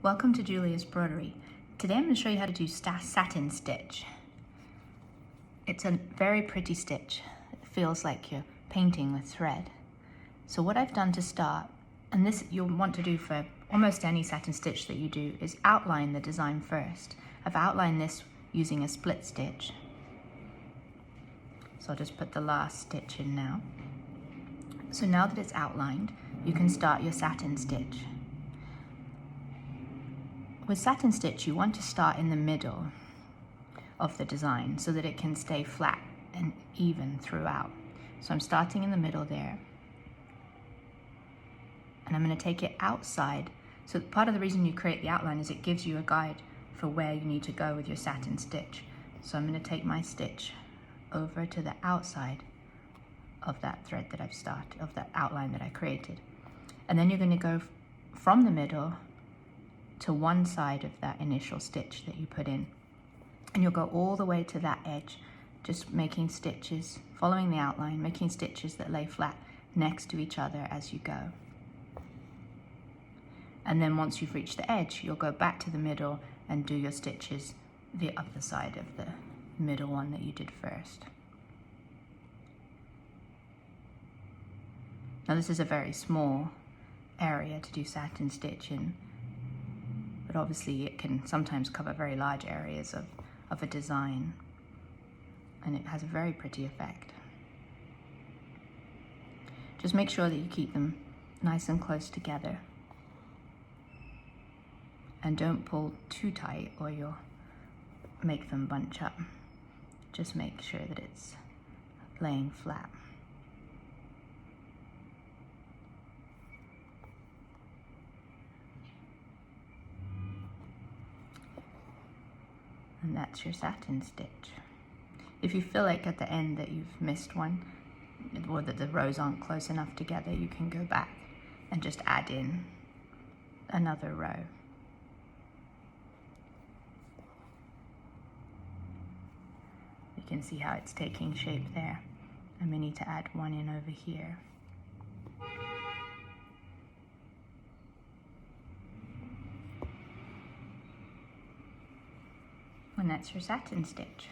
Welcome to Julia's Broderie. Today I'm going to show you how to do satin stitch. It's a very pretty stitch. It feels like you're painting with thread. So what I've done to start, and this you'll want to do for almost any satin stitch that you do, is outline the design first. I've outlined this using a split stitch. So I'll just put the last stitch in now. So now that it's outlined, you can start your satin stitch. With satin stitch, you want to start in the middle of the design so that it can stay flat and even throughout. So I'm starting in the middle there. And I'm going to take it outside. So part of the reason you create the outline is it gives you a guide for where you need to go with your satin stitch. So I'm going to take my stitch over to the outside of that thread that I've started, of that outline that I created. And then you're going to go from the middle to one side of that initial stitch that you put in. And you'll go all the way to that edge, just making stitches, following the outline, making stitches that lay flat next to each other as you go. And then once you've reached the edge, you'll go back to the middle and do your stitches the other side of the middle one that you did first. Now this is a very small area to do satin stitch in, but obviously it can sometimes cover very large areas of a design, and it has a very pretty effect. Just make sure that you keep them nice and close together, and don't pull too tight or you'll make them bunch up. Just make sure that it's laying flat. And that's your satin stitch. If you feel like at the end that you've missed one, or that the rows aren't close enough together, you can go back and just add in another row. You can see how it's taking shape there. And we need to add one in over here. And that's your satin stitch.